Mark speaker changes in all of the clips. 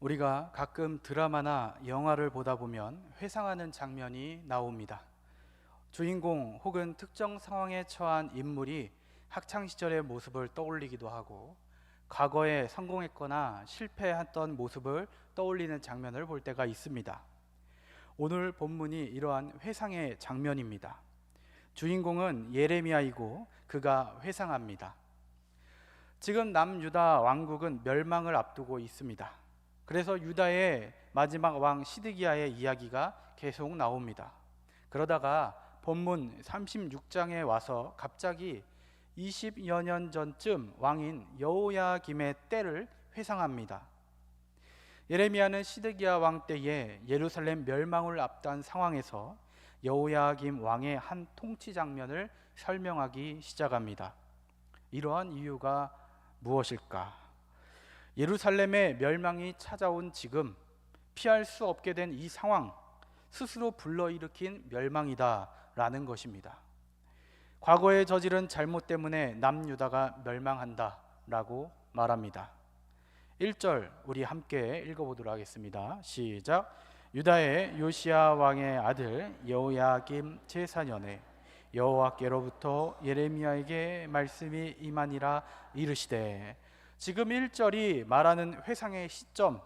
Speaker 1: 우리가 가끔 드라마나 영화를 보다 보면 회상하는 장면이 나옵니다. 주인공 혹은 특정 상황에 처한 인물이 학창 시절의 모습을 떠올리기도 하고 과거에 성공했거나 실패했던 모습을 떠올리는 장면을 볼 때가 있습니다. 오늘 본문이 이러한 회상의 장면입니다. 주인공은 예레미야이고 그가 회상합니다. 지금 남유다 왕국은 멸망을 앞두고 있습니다. 그래서 유다의 마지막 왕 시드기야의 이야기가 계속 나옵니다. 그러다가 본문 36장에 와서 갑자기 20여 년 전쯤 왕인 여호야김의 때를 회상합니다. 예레미야는 시드기야 왕 때에 예루살렘 멸망을 앞둔 상황에서 여호야김 왕의 한 통치 장면을 설명하기 시작합니다. 이러한 이유가 무엇일까? 예루살렘의 멸망이 찾아온 지금 피할 수 없게 된 이 상황, 스스로 불러일으킨 멸망이다 라는 것입니다. 과거에 저지른 잘못 때문에 남유다가 멸망한다 라고 말합니다. 1절 우리 함께 읽어보도록 하겠습니다. 시작. 유다의 요시야 왕의 아들 여호야김 제4년에 여호와께로부터 예레미야에게 말씀이 임하니라 이르시되. 지금 1절이 말하는 회상의 시점,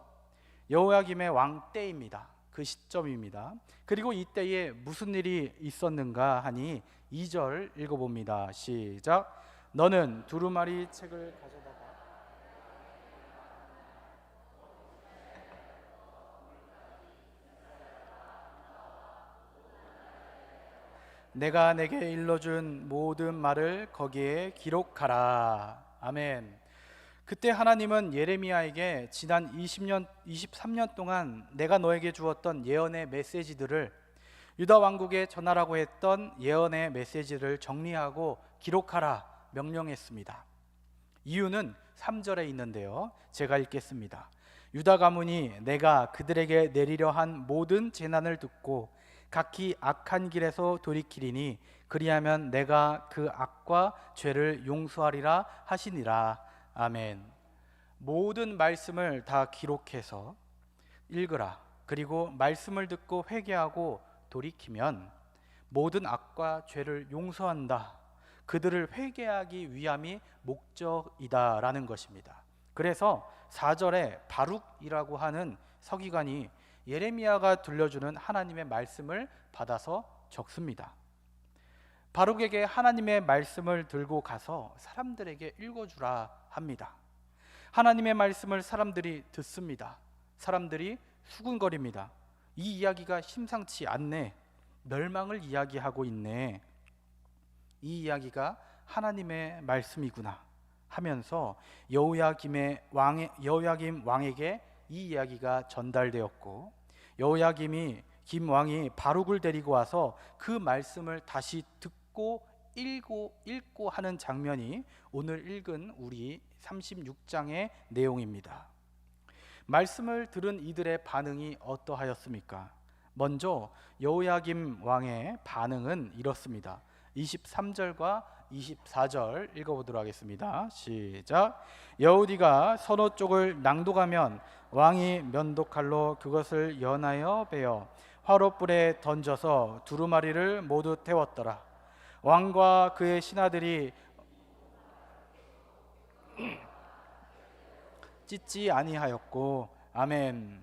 Speaker 1: 여호야김의 왕 때입니다. 그 시점입니다. 그리고 이때에 무슨 일이 있었는가 하니 2절 읽어봅니다. 시작. 너는 두루마리 책을 가져다가 내가 내게 일러준 모든 말을 거기에 기록하라. 아멘. 그때 하나님은 예레미야에게 지난 23년 동안 내가 너에게 주었던 예언의 메시지들을, 유다 왕국에 전하라고 했던 예언의 메시지를 정리하고 기록하라 명령했습니다. 이유는 3절에 있는데요. 제가 읽겠습니다. 유다 가문이 내가 그들에게 내리려 한 모든 재난을 듣고 각기 악한 길에서 돌이키리니 그리하면 내가 그 악과 죄를 용서하리라 하시니라. 아멘. 모든 말씀을 다 기록해서 읽으라. 그리고 말씀을 듣고 회개하고 돌이키면 모든 악과 죄를 용서한다. 그들을 회개하기 위함이 목적이다 라는 것입니다. 그래서 4절에 바룩이라고 하는 서기관이 예레미야가 들려주는 하나님의 말씀을 받아서 적습니다. 바룩에게 하나님의 말씀을 들고 가서 사람들에게 읽어주라 합니다. 하나님의 말씀을 사람들이 듣습니다. 사람들이 수군거립니다. 이 이야기가 심상치 않네. 멸망을 이야기하고 있네. 이 이야기가 하나님의 말씀이구나 하면서 여호야김 왕에게 이 이야기가 전달되었고, 여호야김이 김 왕이 바룩을 데리고 와서 그 말씀을 다시 듣고 읽고 하는 장면이 오늘 읽은 우리 36장의 내용입니다. 말씀을 들은 이들의 반응이 어떠하였습니까? 먼저 여호야김 왕의 반응은 이렇습니다. 23절과 24절 읽어보도록 하겠습니다. 시작. 여우디가 서로 쪽을 낭독하면 왕이 면도칼로 그것을 연하여 베어 화롯불에 던져서 두루마리를 모두 태웠더라. 왕과 그의 신하들이 찢지 아니하였고. 아멘.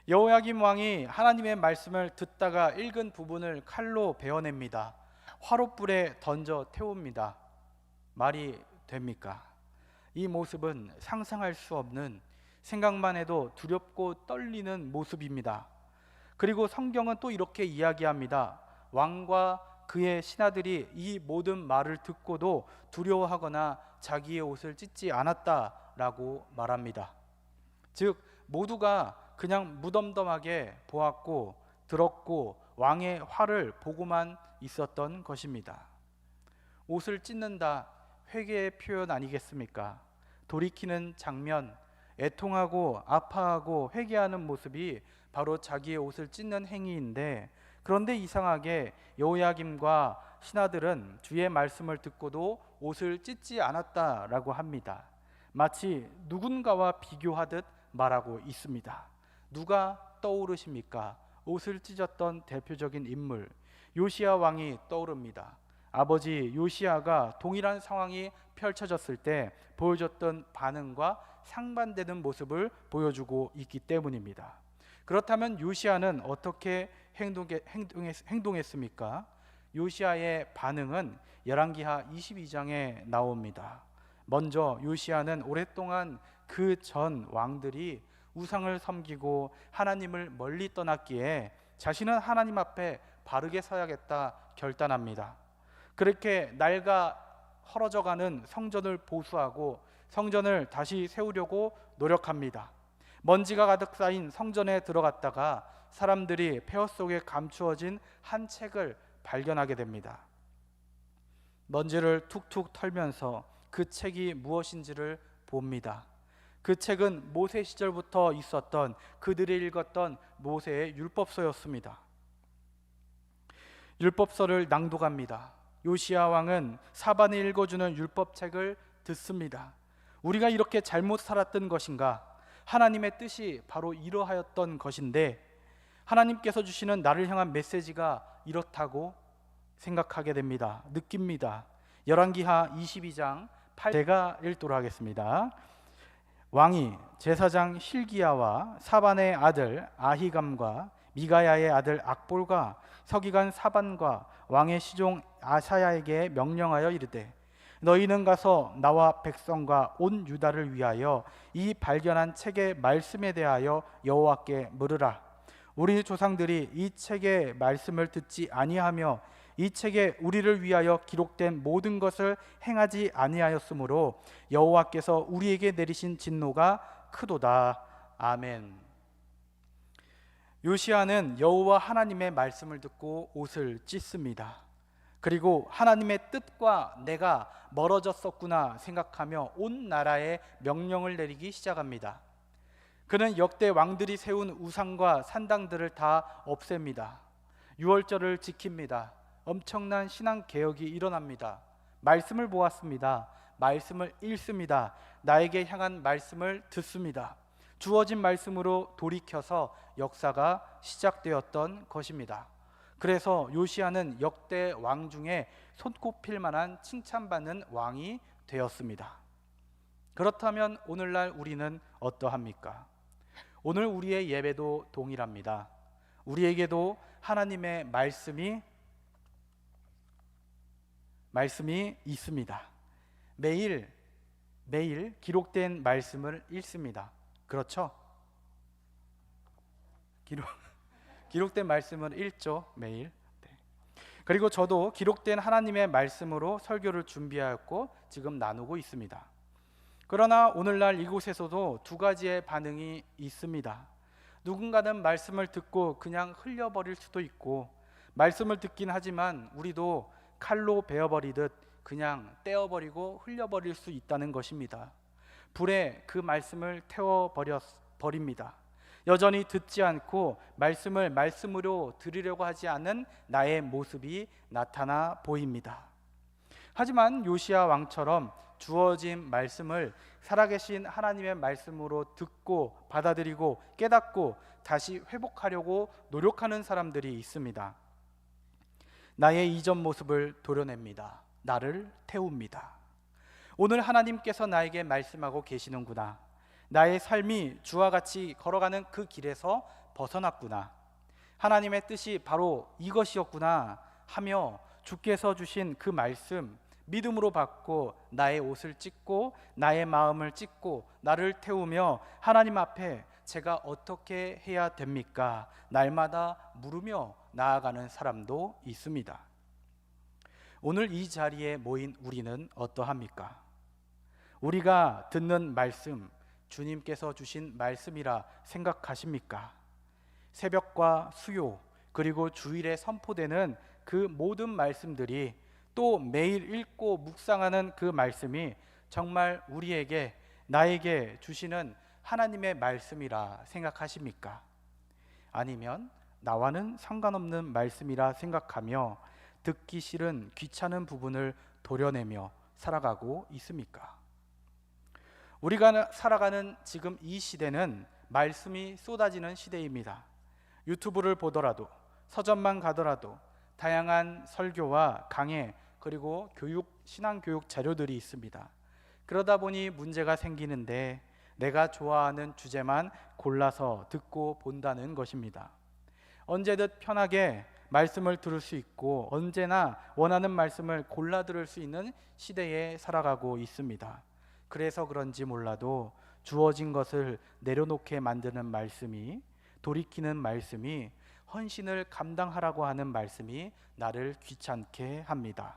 Speaker 1: 여호야김 왕이 하나님의 말씀을 듣다가 읽은 부분을 칼로 베어냅니다. 화롯불에 던져 태웁니다. 말이 됩니까? 이 모습은 상상할 수 없는, 생각만 해도 두렵고 떨리는 모습입니다. 그리고 성경은 또 이렇게 이야기합니다. 왕과 그의 신하들이 이 모든 말을 듣고도 두려워하거나 자기의 옷을 찢지 않았다라고 말합니다. 즉 모두가 그냥 무덤덤하게 보았고 들었고 왕의 화를 보고만 있었던 것입니다. 옷을 찢는다, 회개의 표현 아니겠습니까? 돌이키는 장면, 애통하고 아파하고 회개하는 모습이 바로 자기의 옷을 찢는 행위인데, 그런데 이상하게 여호야김과 신하들은 주의 말씀을 듣고도 옷을 찢지 않았다라고 합니다. 마치 누군가와 비교하듯 말하고 있습니다. 누가 떠오르십니까? 옷을 찢었던 대표적인 인물 요시야 왕이 떠오릅니다. 아버지 요시야가 동일한 상황이 펼쳐졌을 때 보여줬던 반응과 상반되는 모습을 보여주고 있기 때문입니다. 그렇다면 요시야는 어떻게 행동했습니까? 요시야의 반응은 열왕기하 22장에 나옵니다. 먼저 요시야는 오랫동안 그 전 왕들이 우상을 섬기고 하나님을 멀리 떠났기에 자신은 하나님 앞에 바르게 서야겠다 결단합니다. 그렇게 낡아 헐어져가는 성전을 보수하고 성전을 다시 세우려고 노력합니다. 먼지가 가득 쌓인 성전에 들어갔다가 사람들이 폐허 속에 감추어진 한 책을 발견하게 됩니다. 먼지를 툭툭 털면서 그 책이 무엇인지를 봅니다. 그 책은 모세 시절부터 있었던 그들이 읽었던 모세의 율법서였습니다. 율법서를 낭독합니다. 요시야 왕은 사반이 읽어주는 율법책을 듣습니다. 우리가 이렇게 잘못 살았던 것인가? 하나님의 뜻이 바로 이러하였던 것인데 하나님께서 주시는 나를 향한 메시지가 이렇다고 생각하게 됩니다. 느낍니다. 열왕기하 22장 8절 제가 읽도록 하겠습니다. 왕이 제사장 hil기야와 사반의 아들 아히감과 미가야의 아들 악볼과 서기관 사반과 왕의 시종 아사야에게 명령하여 이르되 너희는 가서 나와 백성과 온 유다를 위하여 이 발견한 책의 말씀에 대하여 여호와께 물으라. 우리 조상들이 이 책의 말씀을 듣지 아니하며 이 책에 우리를 위하여 기록된 모든 것을 행하지 아니하였으므로 여호와께서 우리에게 내리신 진노가 크도다. 아멘. 요시야는 여호와 하나님의 말씀을 듣고 옷을 찢습니다. 그리고 하나님의 뜻과 내가 멀어졌었구나 생각하며 온 나라에 명령을 내리기 시작합니다. 그는 역대 왕들이 세운 우상과 산당들을 다 없앱니다. 유월절을 지킵니다. 엄청난 신앙 개혁이 일어납니다. 말씀을 보았습니다. 말씀을 읽습니다. 나에게 향한 말씀을 듣습니다. 주어진 말씀으로 돌이켜서 역사가 시작되었던 것입니다. 그래서 요시야는 역대 왕 중에 손꼽힐 만한 칭찬받는 왕이 되었습니다. 그렇다면 오늘날 우리는 어떠합니까? 오늘 우리의 예배도 동일합니다. 우리에게도 하나님의 말씀이 있습니다. 매일 기록된 말씀을 읽습니다. 그렇죠? 기록된 말씀을 읽죠, 매일. 네. 그리고 저도 기록된 하나님의 말씀으로 설교를 준비하였고 지금 나누고 있습니다. 그러나 오늘날 이곳에서도 두 가지의 반응이 있습니다. 누군가는 말씀을 듣고 그냥 흘려버릴 수도 있고, 말씀을 듣긴 하지만 우리도 칼로 베어버리듯 그냥 떼어버리고 흘려버릴 수 있다는 것입니다. 불에 그 말씀을 태워버립니다. 여전히 듣지 않고 말씀을 말씀으로 들으려고 하지 않은 나의 모습이 나타나 보입니다. 하지만 요시야 왕처럼 주어진 말씀을 살아계신 하나님의 말씀으로 듣고 받아들이고 깨닫고 다시 회복하려고 노력하는 사람들이 있습니다. 나의 이전 모습을 도려냅니다. 나를 태웁니다. 오늘 하나님께서 나에게 말씀하고 계시는구나. 나의 삶이 주와 같이 걸어가는 그 길에서 벗어났구나. 하나님의 뜻이 바로 이것이었구나 하며 주께서 주신 그 말씀 믿음으로 받고 나의 옷을 찢고 나의 마음을 찢고 나를 태우며 하나님 앞에 제가 어떻게 해야 됩니까? 날마다 물으며 나아가는 사람도 있습니다. 오늘 이 자리에 모인 우리는 어떠합니까? 우리가 듣는 말씀, 주님께서 주신 말씀이라 생각하십니까? 새벽과 수요 그리고 주일에 선포되는 그 모든 말씀들이 또 매일 읽고 묵상하는 그 말씀이 정말 우리에게 나에게 주시는 하나님의 말씀이라 생각하십니까? 아니면 나와는 상관없는 말씀이라 생각하며 듣기 싫은 귀찮은 부분을 도려내며 살아가고 있습니까? 우리가 살아가는 지금 이 시대는 말씀이 쏟아지는 시대입니다. 유튜브를 보더라도, 서점만 가더라도 다양한 설교와 강해, 그리고 신앙교육 자료들이 있습니다. 그러다 보니 문제가 생기는데 내가 좋아하는 주제만 골라서 듣고 본다는 것입니다. 언제든 편하게 말씀을 들을 수 있고 언제나 원하는 말씀을 골라 들을 수 있는 시대에 살아가고 있습니다. 그래서 그런지 몰라도 주어진 것을 내려놓게 만드는 말씀이, 돌이키는 말씀이, 헌신을 감당하라고 하는 말씀이 나를 귀찮게 합니다.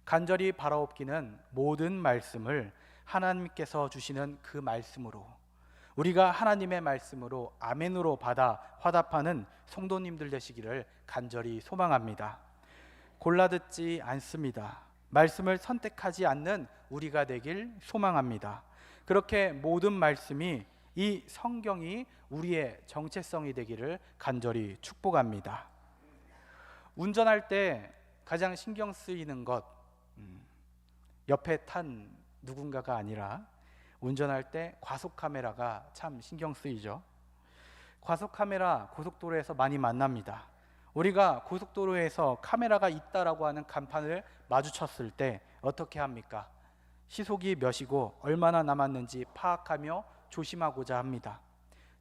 Speaker 1: 간절히 바라옵기는 모든 말씀을 하나님께서 주시는 그 말씀으로, 우리가 하나님의 말씀으로 아멘으로 받아 화답하는 성도님들 되시기를 간절히 소망합니다. 골라 듣지 않습니다. 말씀을 선택하지 않는 우리가 되길 소망합니다. 그렇게 모든 말씀이, 이 성경이 우리의 정체성이 되기를 간절히 축복합니다. 운전할 때 가장 신경 쓰이는 것, 옆에 탄 누군가가 아니라 운전할 때 과속 카메라가 참 신경 쓰이죠. 과속 카메라 고속도로에서 많이 만납니다. 우리가 고속도로에서 카메라가 있다라고 하는 간판을 마주쳤을 때 어떻게 합니까? 시속이 몇이고 얼마나 남았는지 파악하며 조심하고자 합니다.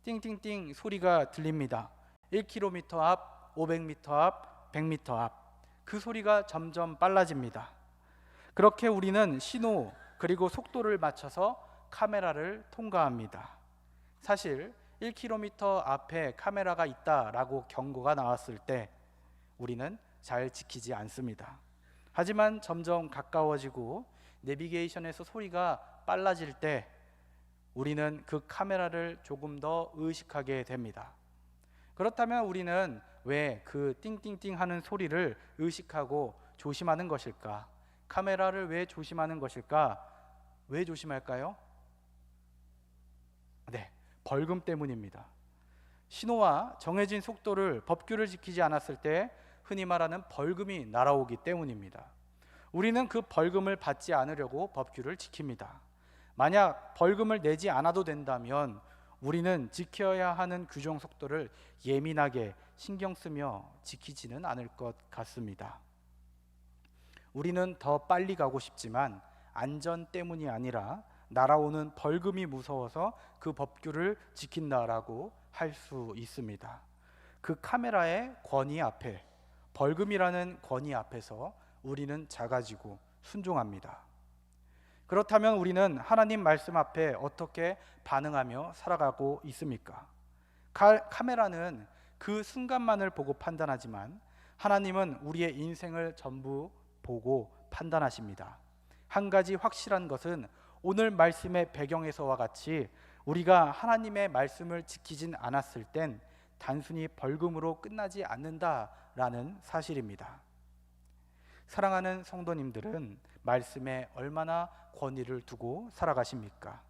Speaker 1: 띵띵띵 소리가 들립니다. 1km 앞, 500m 앞, 100m 앞. 그 소리가 점점 빨라집니다. 그렇게 우리는 신호 그리고 속도를 맞춰서 카메라를 통과합니다. 사실 1km 앞에 카메라가 있다라고 경고가 나왔을 때 우리는 잘 지키지 않습니다. 하지만 점점 가까워지고 내비게이션에서 소리가 빨라질 때 우리는 그 카메라를 조금 더 의식하게 됩니다. 그렇다면 우리는 왜 그 띵띵띵 하는 소리를 의식하고 조심하는 것일까? 카메라를 왜 조심하는 것일까? 왜 조심할까요? 네, 벌금 때문입니다. 신호와 정해진 속도를, 법규를 지키지 않았을 때 흔히 말하는 벌금이 날아오기 때문입니다. 우리는 그 벌금을 받지 않으려고 법규를 지킵니다. 만약 벌금을 내지 않아도 된다면 우리는 지켜야 하는 규정 속도를 예민하게 신경 쓰며 지키지는 않을 것 같습니다. 우리는 더 빨리 가고 싶지만 안전 때문이 아니라 날아오는 벌금이 무서워서 그 법규를 지킨다라고 할 수 있습니다. 그 카메라의 권위 앞에, 벌금이라는 권위 앞에서 우리는 작아지고 순종합니다. 그렇다면 우리는 하나님 말씀 앞에 어떻게 반응하며 살아가고 있습니까? 카메라는 그 순간만을 보고 판단하지만 하나님은 우리의 인생을 전부 보고 판단하십니다. 한 가지 확실한 것은 오늘 말씀의 배경에서와 같이 우리가 하나님의 말씀을 지키진 않았을 땐 단순히 벌금으로 끝나지 않는다라는 사실입니다. 사랑하는 성도님들은 말씀에 얼마나 권위를 두고 살아가십니까?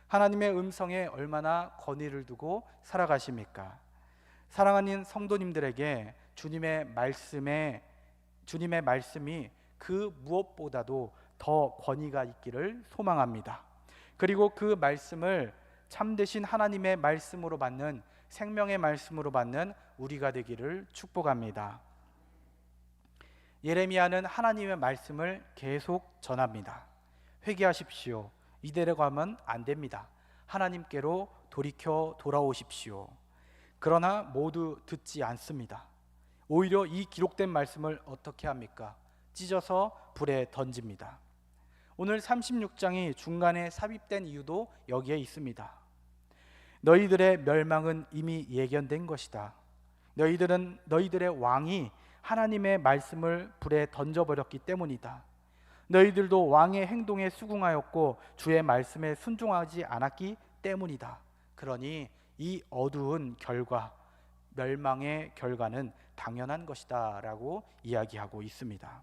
Speaker 1: 하나님의 음성에 얼마나 권위를 두고 살아가십니까? 사랑하는 성도님들에게 주님의 말씀이 그 무엇보다도 더 권위가 있기를 소망합니다. 그리고 그 말씀을 참되신 하나님의 말씀으로 받는, 생명의 말씀으로 받는 우리가 되기를 축복합니다. 예레미야는 하나님의 말씀을 계속 전합니다. 회개하십시오. 이대로 가면 안 됩니다. 하나님께로 돌이켜 돌아오십시오. 그러나 모두 듣지 않습니다. 오히려 이 기록된 말씀을 어떻게 합니까? 찢어서 불에 던집니다. 오늘 36장이 중간에 삽입된 이유도 여기에 있습니다. 너희들의 멸망은 이미 예견된 것이다. 너희들의 왕이 하나님의 말씀을 불에 던져버렸기 때문이다. 너희들도 왕의 행동에 수긍하였고 주의 말씀에 순종하지 않았기 때문이다. 그러니 이 어두운 결과, 멸망의 결과는 당연한 것이다 라고 이야기하고 있습니다.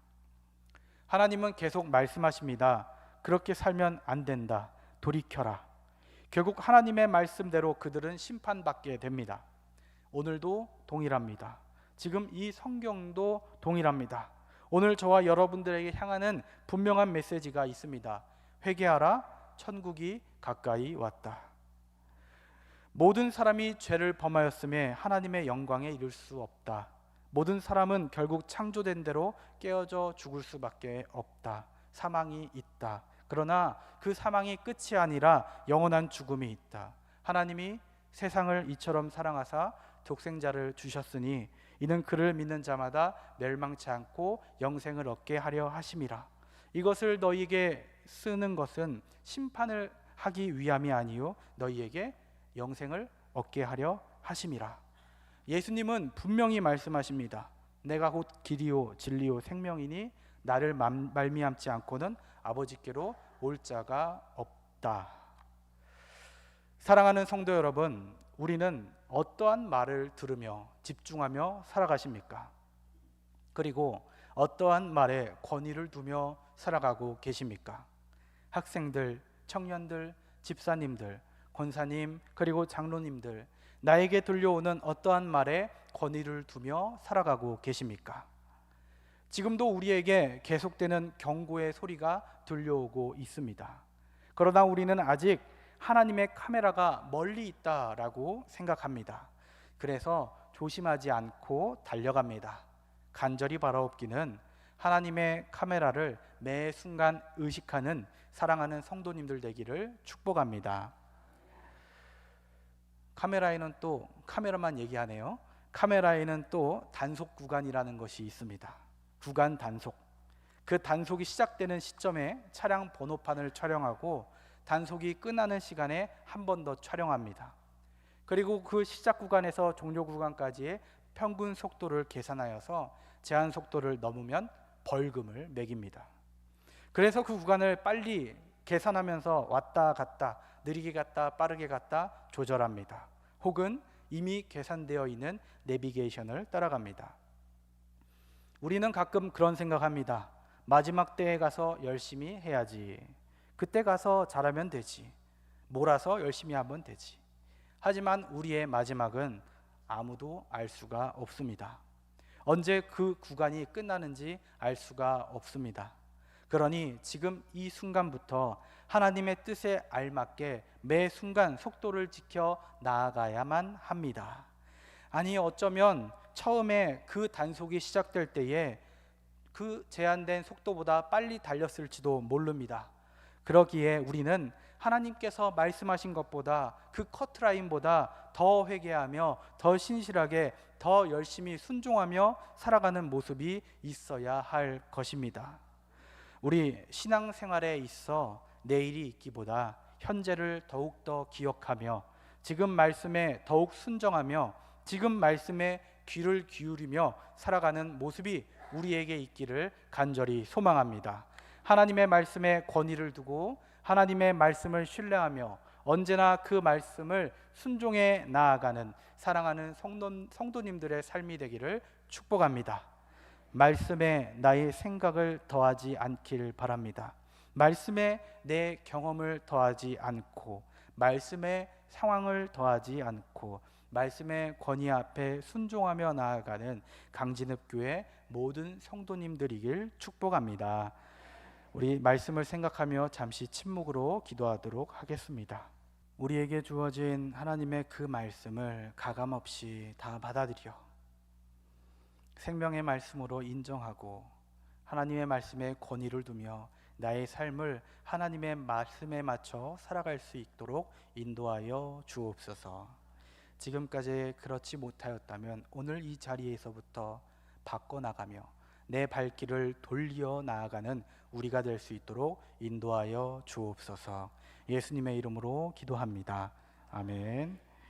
Speaker 1: 하나님은 계속 말씀하십니다. 그렇게 살면 안 된다. 돌이켜라. 결국 하나님의 말씀대로 그들은 심판받게 됩니다. 오늘도 동일합니다. 지금 이 성경도 동일합니다. 오늘 저와 여러분들에게 향하는 분명한 메시지가 있습니다. 회개하라, 천국이 가까이 왔다. 모든 사람이 죄를 범하였음에 하나님의 영광에 이를 수 없다. 모든 사람은 결국 창조된 대로 깨어져 죽을 수밖에 없다. 사망이 있다. 그러나 그 사망이 끝이 아니라 영원한 죽음이 있다. 하나님이 세상을 이처럼 사랑하사 독생자를 주셨으니 이는 그를 믿는 자마다 멸망치 않고 영생을 얻게 하려 하심이라. 이것을 너희에게 쓰는 것은 심판을 하기 위함이 아니요 너희에게 영생을 얻게 하려 하심이라. 예수님은 분명히 말씀하십니다. 내가 곧 길이요 진리요 생명이니 나를 말미암지 않고는 아버지께로 올 자가 없다. 사랑하는 성도 여러분, 우리는 어떠한 말을 들으며 집중하며 살아가십니까? 그리고 어떠한 말에 권위를 두며 살아가고 계십니까? 학생들, 청년들, 집사님들, 권사님, 그리고 장로님들, 나에게 들려오는 어떠한 말에 권위를 두며 살아가고 계십니까? 지금도 우리에게 계속되는 경고의 소리가 들려오고 있습니다. 그러나 우리는 아직 하나님의 카메라가 멀리 있다라고 생각합니다. 그래서 조심하지 않고 달려갑니다. 간절히 바라옵기는 하나님의 카메라를 매 순간 의식하는 사랑하는 성도님들 되기를 축복합니다. 카메라에는 또 카메라만 얘기하네요. 카메라에는 또 단속 구간이라는 것이 있습니다. 구간 단속. 그 단속이 시작되는 시점에 차량 번호판을 촬영하고 단속이 끝나는 시간에 한 번 더 촬영합니다. 그리고 그 시작 구간에서 종료 구간까지의 평균 속도를 계산하여서 제한 속도를 넘으면 벌금을 매깁니다. 그래서 그 구간을 빨리 계산하면서 왔다 갔다, 느리게 갔다 빠르게 갔다 조절합니다. 혹은 이미 계산되어 있는 내비게이션을 따라갑니다. 우리는 가끔 그런 생각합니다. 마지막 때에 가서 열심히 해야지. 그때 가서 잘하면 되지. 몰아서 열심히 하면 되지. 하지만 우리의 마지막은 아무도 알 수가 없습니다. 언제 그 구간이 끝나는지 알 수가 없습니다. 그러니 지금 이 순간부터 하나님의 뜻에 알맞게 매 순간 속도를 지켜 나아가야만 합니다. 아니 어쩌면 처음에 그 단속이 시작될 때에 그 제한된 속도보다 빨리 달렸을지도 모릅니다. 그러기에 우리는 하나님께서 말씀하신 것보다 그 커트라인보다 더 회개하며 더 신실하게 더 열심히 순종하며 살아가는 모습이 있어야 할 것입니다. 우리 신앙생활에 있어 내일이 있기보다 현재를 더욱더 기억하며 지금 말씀에 더욱 순종하며 지금 말씀에 귀를 기울이며 살아가는 모습이 우리에게 있기를 간절히 소망합니다. 하나님의 말씀에 권위를 두고 하나님의 말씀을 신뢰하며 언제나 그 말씀을 순종해 나아가는 사랑하는 성도님들의 삶이 되기를 축복합니다. 말씀에 나의 생각을 더하지 않기를 바랍니다. 말씀에 내 경험을 더하지 않고 말씀에 상황을 더하지 않고 말씀의 권위 앞에 순종하며 나아가는 강진읍교회 모든 성도님들이길 축복합니다. 우리 말씀을 생각하며 잠시 침묵으로 기도하도록 하겠습니다. 우리에게 주어진 하나님의 그 말씀을 가감없이 다 받아들여 생명의 말씀으로 인정하고 하나님의 말씀에 권위를 두며 나의 삶을 하나님의 말씀에 맞춰 살아갈 수 있도록 인도하여 주옵소서. 지금까지 그렇지 못하였다면 오늘 이 자리에서부터 바꿔나가며 내 발길을 돌려 나아가는 우리가 될 수 있도록 인도하여 주옵소서. 예수님의 이름으로 기도합니다. 아멘.